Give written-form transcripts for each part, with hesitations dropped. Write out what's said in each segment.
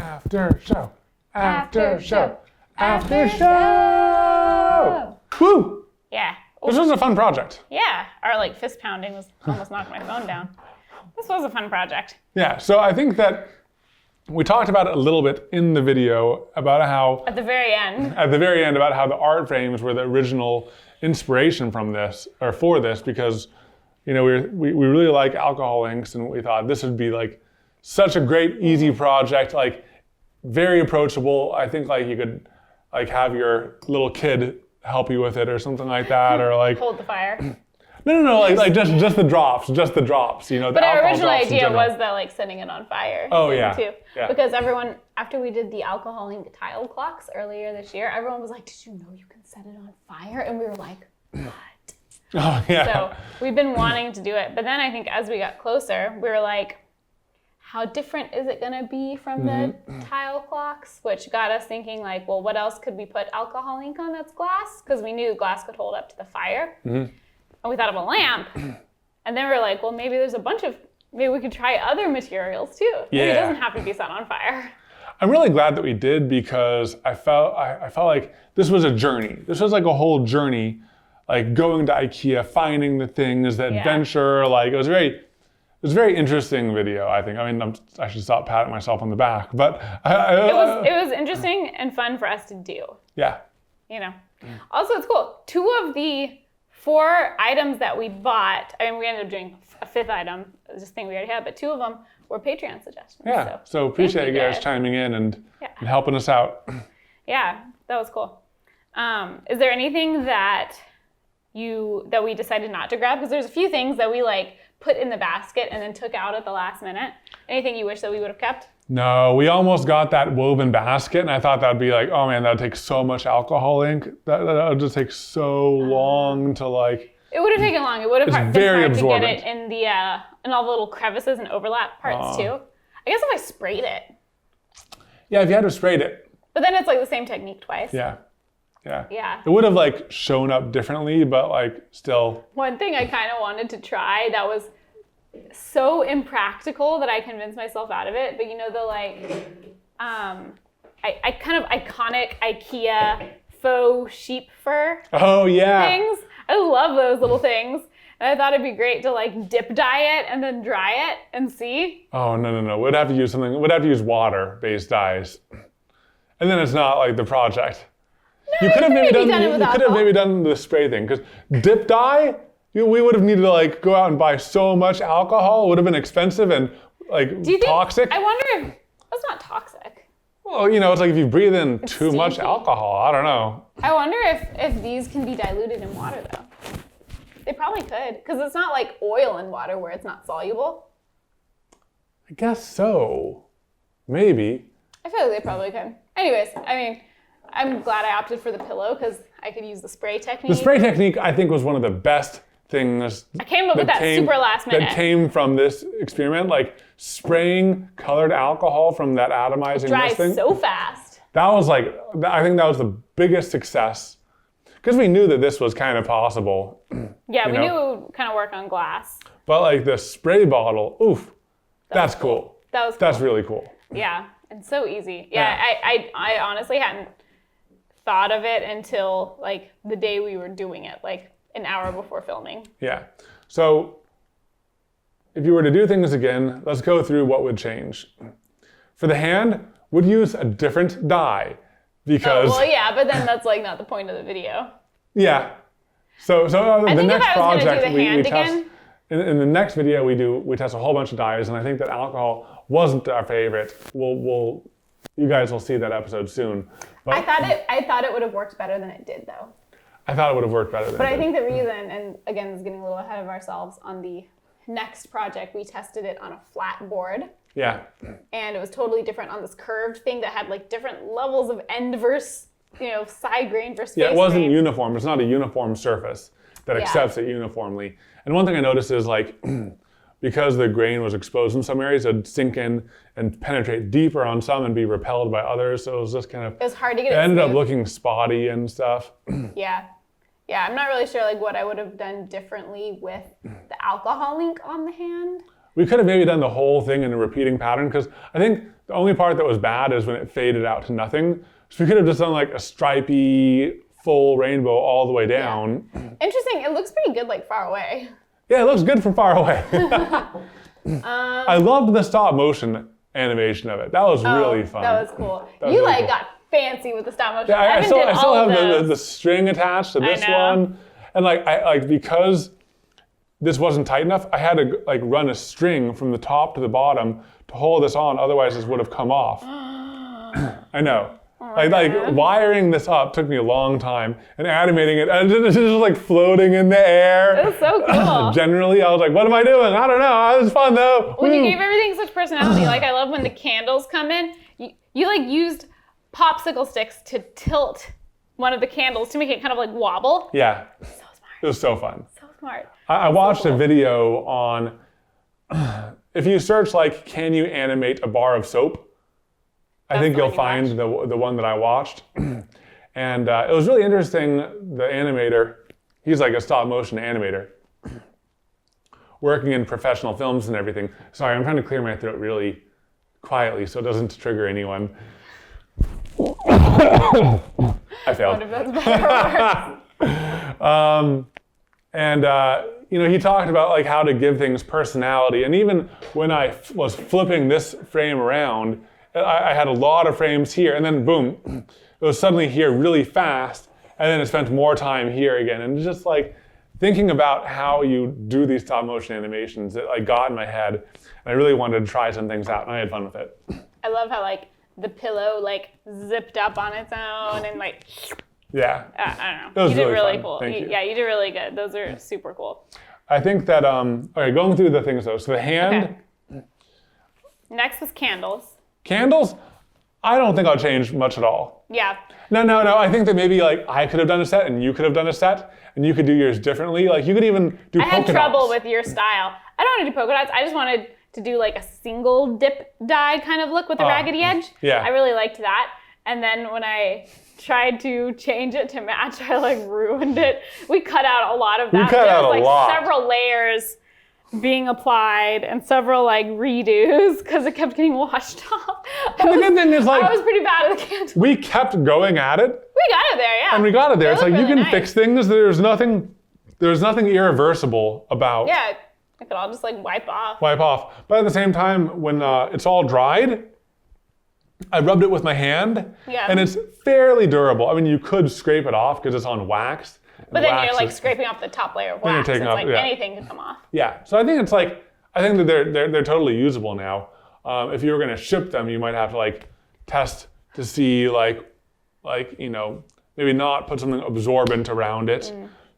After show. After show. After After show. Woo! Yeah. This was a fun project. Yeah. Our like fist pounding was almost knocked my phone down. This was a fun project. Yeah, so I think that we talked about it a little bit in the video about how, At the very end. about how the art frames were the original inspiration from this, or for this, because, you know, we really like alcohol inks, and we thought this would be like such a great, easy project, like very approachable. I think like you could like have your little kid help you with it or something like that, or like Hold the fire. no, like just the drops, you know. But our original idea was that like setting it on fire. Oh yeah. Too. Yeah. Because everyone, after we did the alcohol ink tile clocks earlier this year, everyone was like, "Did you know you can set it on fire?" And we were like, "What?" Oh yeah. So we've been wanting to do it, but then I think as we got closer, we were like, how different is it gonna be from the tile clocks? Which got us thinking like, well, what else could we put alcohol ink on that's glass? Because we knew glass could hold up to the fire. And we thought of a lamp. And then we were like, well, maybe we could try other materials too. Maybe it doesn't have to be set on fire. I'm really glad that we did, because I felt like this was a journey. This was like a whole journey, like going to Ikea, finding the things, the adventure. Like it was a very interesting video, I think. I mean, I should stop patting myself on the back, but It was interesting and fun for us to do. Yeah. You know. Also, it's cool. 2 of the 4 items that we bought, I mean, we ended up doing a 5th item, just thing we already had, but 2 of them were Patreon suggestions. Yeah. So appreciate you guys chiming in and helping us out. Yeah, that was cool. Is there anything that we decided not to grab? Because there's a few things that we like put in the basket and then took out at the last minute. Anything you wish that we would have kept? No, we almost got that woven basket, and I thought that'd be like, oh man, that'd take so much alcohol ink. That would just take so long to like. It would have taken long. It would have been very hard absorbent. to get it in the in all the little crevices and overlap parts too. I guess if I sprayed it. Yeah, if you had to sprayed it. But then it's like the same technique twice. Yeah. Yeah. It would have like shown up differently, but like still. One thing I kind of wanted to try that was so impractical that I convinced myself out of it, but you know the like, I kind of iconic Ikea faux sheep fur things. I love those little things. And I thought it'd be great to like dip dye it and then dry it and see. Oh, no. We'd have to use something, we'd have to use water-based dyes. And then it's not like the project. No, you could have maybe done the spray thing, because dip dye, we would have needed to like go out and buy so much alcohol. It would have been expensive and like toxic. I wonder if that's not toxic. Well, you know, it's like if you breathe in too much alcohol, I don't know. I wonder if these can be diluted in water though. They probably could, because it's not like oil in water where it's not soluble. I guess so. Maybe. I feel like they probably could. Anyways, I mean, I'm glad I opted for the pillow because I could use the spray technique. The spray technique, I think, was one of the best things. I came up with that super last minute. That came from this experiment, like spraying colored alcohol from that atomizing dries thing. So fast. That was like, I think that was the biggest success, because we knew that this was kind of possible. Yeah, we knew it would kind of work on glass. But like the spray bottle, oof, that's cool. That was cool. That's really cool. Yeah, and so easy. Yeah. I honestly hadn't thought of it until like the day we were doing it, like an hour before filming. Yeah. So if you were to do things again, let's go through what would change. For the hand, would use a different dye, because. Oh, well, yeah, but then that's like not the point of the video. Yeah. So the next project we test. In the next video we test a whole bunch of dyes, and I think that alcohol wasn't our favorite. You guys will see that episode soon. But I thought it would have worked better than it did though. I thought it would have worked better than But it did. I think the reason, and again, this is getting a little ahead of ourselves, on the next project, we tested it on a flat board. Yeah. And it was totally different on this curved thing that had like different levels of end versus, side grain versus face it wasn't grain. uniform. It's not a uniform surface that accepts it uniformly. And one thing I noticed is like, because the grain was exposed in some areas, it'd sink in and penetrate deeper on some and be repelled by others. So it was just kind of. It was hard to get it. It ended up looking spotty and stuff. Yeah. I'm not really sure like what I would have done differently with the alcohol ink on the hand. We could have maybe done the whole thing in a repeating pattern, because I think the only part that was bad is when it faded out to nothing. So we could have just done like a stripy full rainbow all the way down. Interesting. It looks pretty good like far away. Yeah, it looks good from far away. I loved the stop motion animation of it. That was really fun. That was cool. Was you really like cool. got fancy with the stop motion. Yeah, I still have the string attached to this know. one, and because this wasn't tight enough, I had to like run a string from the top to the bottom to hold this on. Otherwise, this would have come off. I know. Like wiring this up took me a long time, and animating it, and it's just like floating in the air. It was so cool. Generally, I was like, "What am I doing? I don't know. It was fun though." Well, you gave everything such personality. Like I love when the candles come in. You like used popsicle sticks to tilt one of the candles to make it kind of like wobble. Yeah. So smart. It was so fun. So smart. I watched a video on, if you search like, can you animate a bar of soap? I think you'll find the one that I watched. And it was really interesting, the animator, he's like a stop motion animator, working in professional films and everything. Sorry, I'm trying to clear my throat really quietly so it doesn't trigger anyone. I failed. What if that's better or worse? And he talked about like how to give things personality. And even when I was flipping this frame around, I had a lot of frames here, and then boom, it was suddenly here really fast, and then it spent more time here again. And just like thinking about how you do these stop motion animations, it like got in my head, and I really wanted to try some things out, and I had fun with it. I love how like the pillow like zipped up on its own and like. Yeah. I don't That know. was You did really fun. cool. Thank you. Yeah, you did really good. Those are super cool. I think that, okay, going through the things though. So the hand, Okay. Next was candles. candles, I don't think I'll change much at all. Yeah. No. I think that maybe like I could have done a set and you could have done a set and you could do yours differently. Like you could even do polka I had trouble dots. with your style. I don't want to do polka dots. I just wanted to do like a single dip dye kind of look with a raggedy edge. Yeah. I really liked that. And then when I tried to change it to match, I like ruined it. We cut out a lot of that. cut out a like lot. Several layers being applied and several like redos because it kept getting washed off. The good thing is like I was pretty bad at the candle. we kept going at it We got it there, yeah. and we got it there. They It's look like you really can nice. fix things. There's nothing irreversible about Yeah, I could all just like wipe off. wipe off. But at the same time, when it's all dried, I rubbed it with my hand, Yeah. and it's fairly durable. I mean, you could scrape it off because it's on wax. But then Wax you're like is- scraping off the top layer of Then you're wax. taking It's off- like yeah. anything could come off. Yeah, so I think it's like, I think that they're totally usable now. If you were gonna ship them, you might have to like test to see like maybe not put something absorbent around it.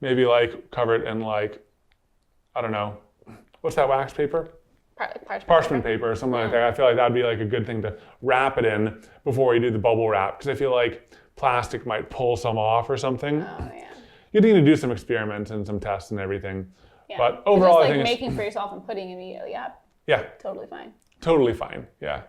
Maybe like cover it in like, I don't know, what's that wax paper? Parchment paper or something like that. I feel like that'd be like a good thing to wrap it in before you do the bubble wrap, because I feel like plastic might pull some off or something. Oh, yeah. You need to do some experiments and some tests and everything. Yeah. But overall, just I like think it's making for yourself and putting immediately up. yeah, Totally fine. totally fine. Yeah.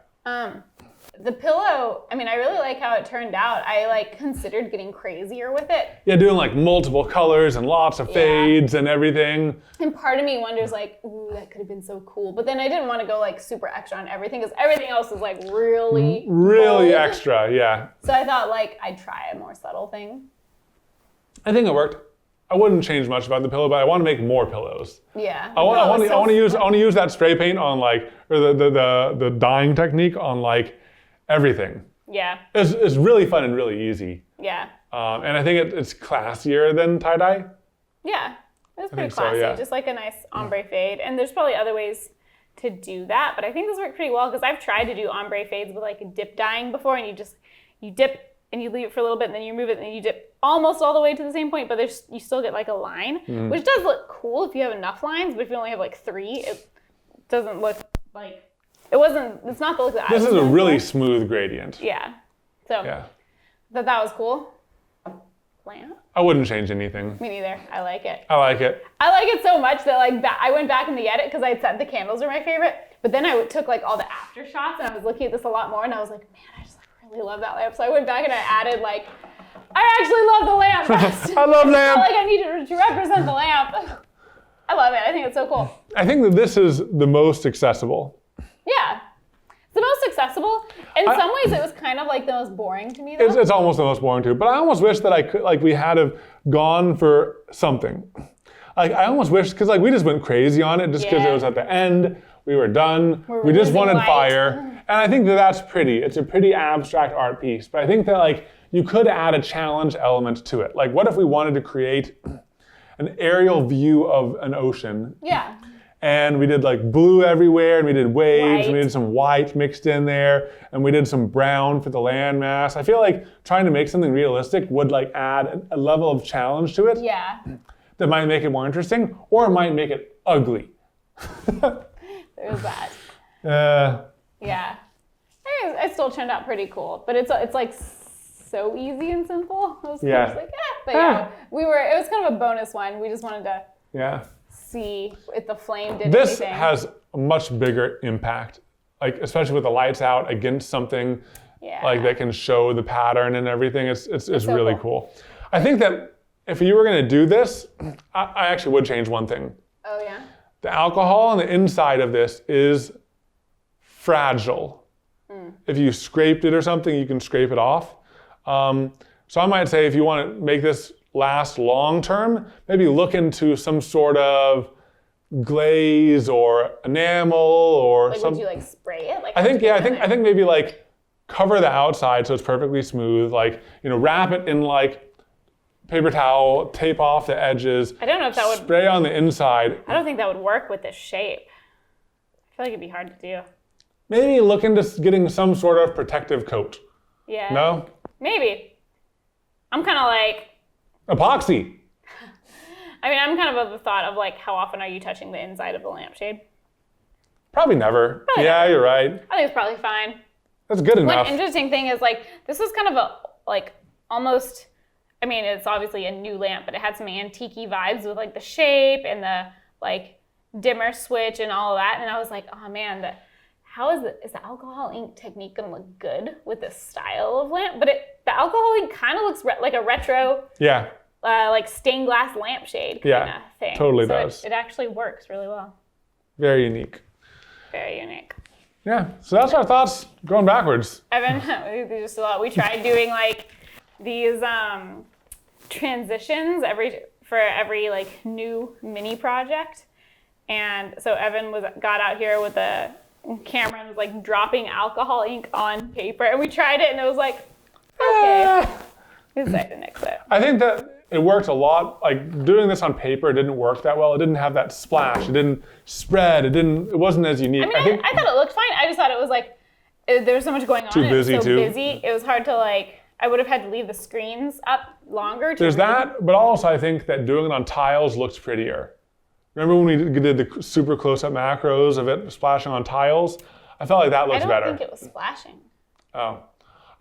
The pillow, I mean, I really like how it turned out. I like considered getting crazier with it. Yeah, doing like multiple colors and lots of fades and everything. And part of me wonders like, ooh, that could have been so cool. But then I didn't want to go like super extra on everything because everything else is like really bold. Extra, yeah. So I thought like I'd try a more subtle thing. I think it worked. I wouldn't change much about the pillow, but I want to make more pillows. Yeah. I want to use that spray paint on like, or the dyeing technique on like everything. Yeah. It's really fun and really easy. Yeah. And I think it's classier than tie-dye. Yeah. It was pretty think so, classy. yeah. Just like a nice ombre fade. And there's probably other ways to do that, but I think this worked pretty well because I've tried to do ombre fades with like a dip dyeing before, and you dip and you leave it for a little bit, and then you remove it, and then you dip almost all the way to the same point, but you still get like a line, which does look cool if you have enough lines, but if you only have like 3, it doesn't look like, it's not the look that I This was is a going really for. smooth gradient. Yeah. So, Yeah. that was cool. Lamp? I wouldn't change anything. Me neither. I like it. I like it. I like it so much that like I went back in the edit because I had said the candles are my favorite, but then I took like all the after shots and I was looking at this a lot more and I was like, man, I just like, really love that lamp. So I went back and I added like, I actually love the lamp. I love lamp. I felt like I needed to represent the lamp. I love it. I think it's so cool. I think that this is the most accessible. Yeah. It's the most accessible. In some ways, it was kind of like the most boring to me, though. It's almost the most boring too. But I almost wish that I could, like, we had have gone for something. Like, I almost wish, because like we just went crazy on it just because it was at the end. We were done. We just wanted fire. And I think that that's pretty. It's a pretty abstract art piece. But I think that like you could add a challenge element to it. Like, what if we wanted to create an aerial view of an ocean? Yeah. And we did like blue everywhere, and we did waves, and we did some white mixed in there, and we did some brown for the landmass. I feel like trying to make something realistic would like add a level of challenge to it. Yeah. That might make it more interesting, or it might make it ugly. There's that. Yeah. It still turned out pretty cool, but it's like so easy and simple. I was Yeah. just like, But yeah, it was kind of a bonus one. We just wanted to see if the flame did anything. This has a much bigger impact, like especially with the lights out against something like that can show the pattern and everything. It's so really cool. I think that if you were going to do this, I actually would change one thing. Oh yeah? The alcohol on the inside of this is fragile. If you scraped it or something, you can scrape it off. So I might say if you want to make this last long term, maybe look into some sort of glaze or enamel or like, something. Would you like spray it? Like, I think maybe like cover the outside so it's perfectly smooth. Like, wrap it in like paper towel, tape off the edges. I don't know if that would spray on the inside. I don't think that would work with this shape. I feel like it'd be hard to do. Maybe look into getting some sort of protective coat. Yeah. No? Maybe. I'm kind of like epoxy. I mean, I'm kind of the thought of like, how often are you touching the inside of the lampshade? Probably never. Probably never. You're right. I think it's probably fine. That's good enough. One interesting thing is like, this was kind of a, like, almost, I mean, it's obviously a new lamp, but it had some antique-y vibes with like the shape and the like dimmer switch and all of that. And I was like, oh man, is the alcohol ink technique gonna look good with this style of lamp? But the alcohol ink kind of looks like a retro, like stained glass lampshade kind of thing. Totally so does. It actually works really well. Very unique. Very unique. Yeah, so that's our thoughts going backwards. Evan, just a lot. We tried doing like these transitions for every like new mini project, and so Evan got out here with a camera and was like dropping alcohol ink on paper, and we tried it, and it was like, okay, we decided to nix it. I think that it worked a lot. Like doing this on paper, it didn't work that well. It didn't have that splash. It didn't spread. It wasn't as unique. I mean, I thought it looked fine. I just thought it was like there was so much going on. Too busy. It was hard to like. I would have had to leave the screens up longer. There's that, but also I think that doing it on tiles looks prettier. Remember when we did the super close-up macros of it splashing on tiles? I felt like that looks better. I don't think it was splashing. Oh.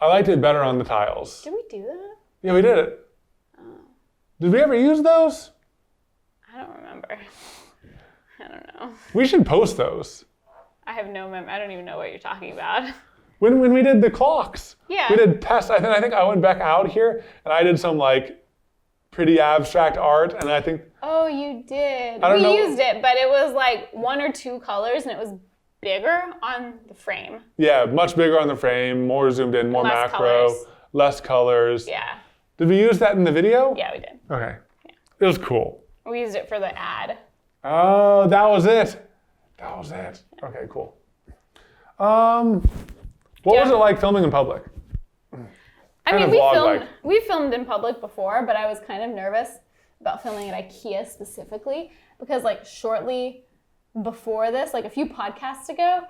I liked it better on the tiles. Did we do that? Yeah, we did it. Oh. Did we ever use those? I don't remember. I don't know. We should post those. I have no memory. I don't even know what you're talking about. When we did the clocks. Yeah. We did tests. I think I went back out here and I did some like pretty abstract art, and I think. Oh, you did. I don't know. We used it, but it was like one or two colors, and it was bigger on the frame. Yeah, much bigger on the frame, more zoomed in, more less macro, colors. less colors. Yeah. Did we use that in the video? Yeah, we did. Okay. Yeah. It was cool. We used it for the ad. Oh, that was it. That was it. Okay, cool. What was it like filming in public? I mean, we filmed in public before, but I was kind of nervous about filming at Ikea specifically because like shortly before this, like a few podcasts ago,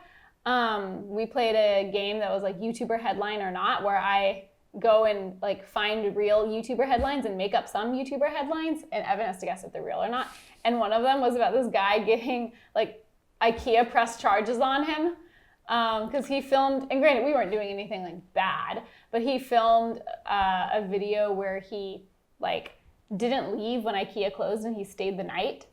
we played a game that was like YouTuber headline or not, where I go and like find real YouTuber headlines and make up some YouTuber headlines, and Evan has to guess if they're real or not. And one of them was about this guy getting like Ikea press charges on him. Because he filmed, and granted, we weren't doing anything like bad, but he filmed a video where he like didn't leave when Ikea closed and he stayed the night.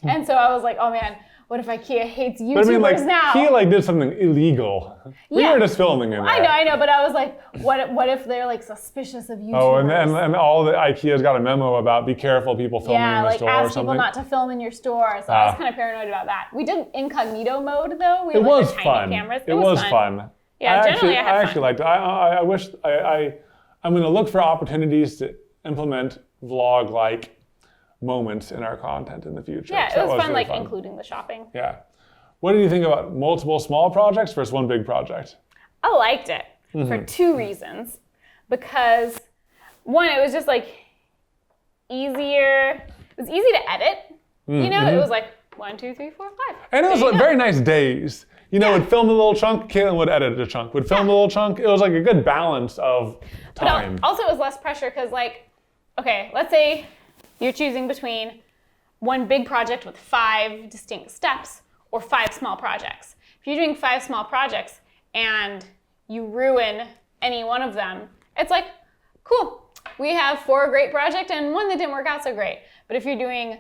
And so I was like, oh man, what if IKEA hates YouTubers But I mean, like, now? he like did something illegal. We Yeah. were just filming in there. I know, but I was like, what if they're like suspicious of YouTubers? Oh, and all the IKEA's got a memo about be careful people filming in the like store or ask something. people not to film in your store. So I was kind of paranoid about that. We did incognito mode though. We It had, was the tiny fun. cameras. It was fun. Yeah, generally I had fun. actually liked it. I wish I'm going to look for opportunities to implement vlog-like moments in our content in the future. Yeah, So it was fun, really like including the shopping. Yeah. What did you think about multiple small projects versus one big project? I liked it for two reasons. Because one, it was just like easier. It was easy to edit. You know, it was like 1, 2, 3, 4, 5. And it was like very nice days. You know, would film a little chunk, Caitlin would edit a chunk. Would film a little chunk. It was like a good balance of time. But also it was less pressure because like, okay, let's say you're choosing between one big project with 5 distinct steps or 5 small projects. If you're doing 5 small projects and you ruin any one of them, it's like, cool, we have 4 great projects and one that didn't work out so great. But if you're doing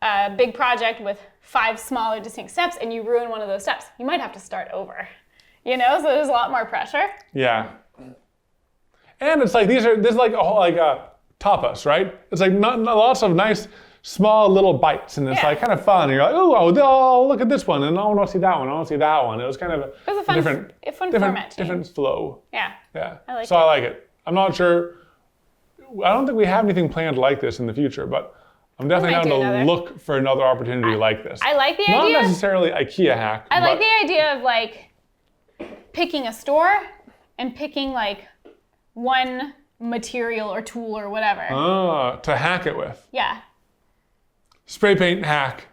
a big project with 5 smaller distinct steps and you ruin one of those steps, you might have to start over. You know, so there's a lot more pressure. Yeah. And it's like this is like a whole tapas, right? It's like lots of nice small little bites, and it's like kind of fun. And you're like, oh, look at this one, and I want to see that one. I want to see that one. It was kind of a fun format change. Different flow. Yeah. Yeah. I like I like it. I'm not sure. I don't think we have anything planned like this in the future, but I'm definitely down to look for another opportunity like this. I like the idea. Not necessarily IKEA hack. I like the idea of like picking a store and picking like one material or tool or whatever. To hack it with. Yeah. Spray paint hack.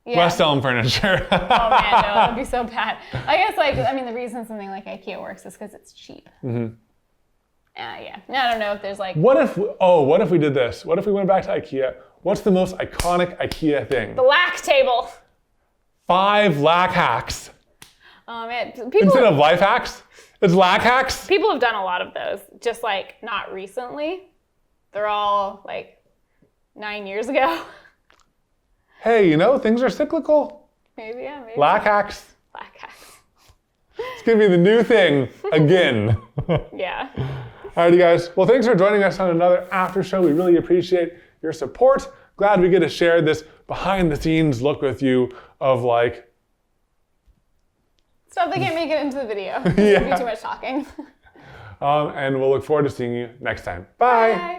Yeah. West Elm furniture. Oh man, no, that would be so bad. I guess the reason something like IKEA works is because it's cheap. Yeah. I don't know if there's like. What if we did this? What if we went back to IKEA? What's the most iconic IKEA thing? The lack table. 5 lack hacks. Oh man, Instead of life hacks, it's lack hacks. People have done a lot of those, just like not recently. They're all like 9 years ago. Hey, things are cyclical. Maybe. Lack hacks. Lack hacks. It's gonna be the new thing again. Yeah. Alrighty, guys. Well, thanks for joining us on another After Show. We really appreciate your support. Glad we get to share this behind-the-scenes look with you of like. Stuff they can't make it into the video. It'd be too much talking. And we'll look forward to seeing you next time. Bye. Bye.